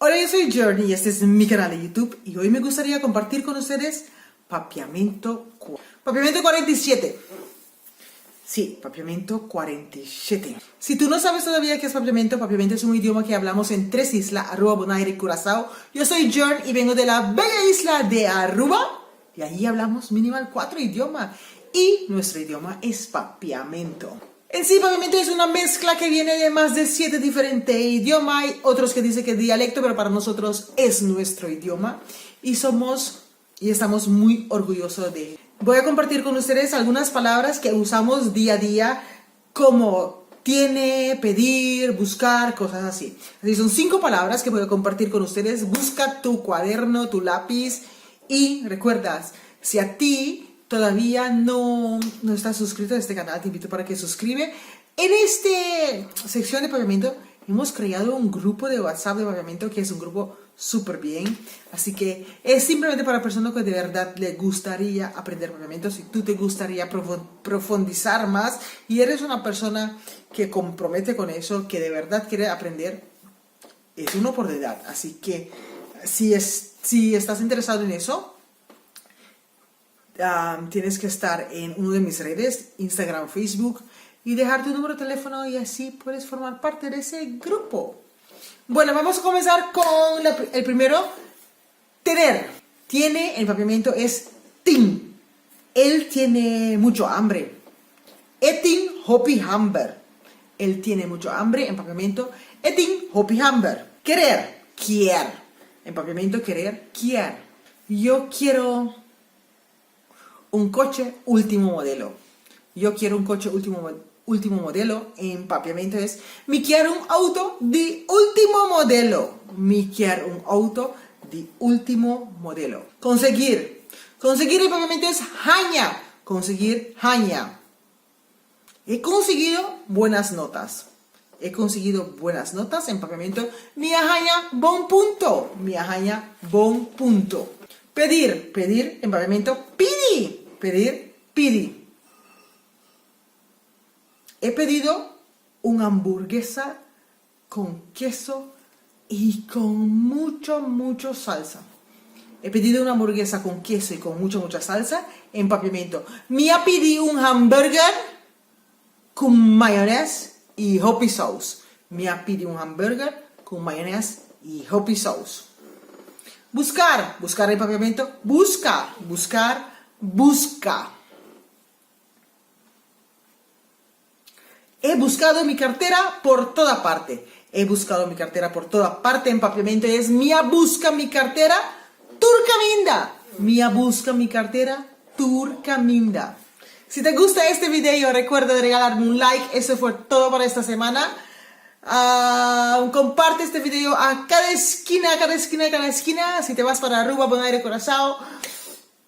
Hola, yo soy Journey y este es mi canal de YouTube y hoy me gustaría compartir con ustedes Papiamento 47. Sí, Papiamento 47. Si tú no sabes todavía qué es Papiamento, Papiamento es un idioma que hablamos en 3 islas, Aruba, Bonaire y Curazao. Yo soy Journey y vengo de la bella isla de Aruba y allí hablamos minimal 4 idiomas y nuestro idioma es Papiamento. En sí, Papiamento es una mezcla que viene de más de 7 diferentes idiomas. Hay otros que dicen que es dialecto, pero para nosotros es nuestro idioma. Y estamos muy orgullosos de él. Voy a compartir con ustedes algunas palabras que usamos día a día, como tiene, pedir, buscar, cosas así. Así son 5 palabras que voy a compartir con ustedes. Busca tu cuaderno, tu lápiz y recuerdas, si a ti todavía no estás suscrito a este canal, te invito para que suscribe. En esta sección de Papiamento hemos creado un grupo de WhatsApp de Papiamento que es un grupo súper bien. Así que es simplemente para personas que de verdad les gustaría aprender Papiamento. Si tú te gustaría profundizar más y eres una persona que compromete con eso, que de verdad quiere aprender, es una oportunidad. Así que si estás interesado en eso, tienes que estar en uno de mis redes, Instagram, Facebook, y dejar tu número de teléfono y así puedes formar parte de ese grupo. Bueno, vamos a comenzar con el primero. Tener. Tiene en Papiamento es tin. Él tiene mucho hambre. Etin hopi hamber. Él tiene mucho hambre en Papiamento. Etin hopi hamber. Querer. Quier. En Papiamento querer. Quier. Yo quiero un coche último modelo. Yo quiero un coche último modelo. En Papiamento es mi quiero un auto de último modelo. Mi quiero un auto de último modelo. Conseguir. Conseguir en Papiamento es haña. Conseguir haña. He conseguido buenas notas. He conseguido buenas notas en Papiamento. Mi haña bon punto. Mi haña bon punto. Pedir. Pedir en Papiamento pidi. Pedir pidi. He pedido una hamburguesa con queso y con mucho salsa. He pedido una hamburguesa con queso y con mucha salsa en Papiamento. Me ha pedido un hamburger con mayonesa y hoppy sauce. Me ha pedido un hamburger con mayonesa y hoppy sauce. Buscar. Buscar en Papiamento. Busca. Buscar. Busca. He buscado mi cartera por toda parte. He buscado mi cartera por toda parte en Papiamento. Es Mia busca mi cartera turcaminda. Mia busca mi cartera turcaminda. Si te gusta este video, recuerda de regalarme un like. Eso fue todo para esta semana. Comparte este video a cada esquina. Si te vas para Aruba, Bonaire, Curazao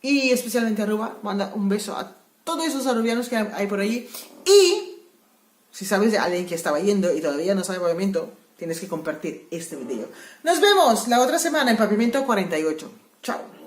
y especialmente Aruba, manda un beso a todos esos arubianos que hay por allí. Y si sabes de alguien que estaba yendo y todavía no sabe Papiamento, tienes que compartir este video. Nos vemos la otra semana en Papiamento 48. Chao.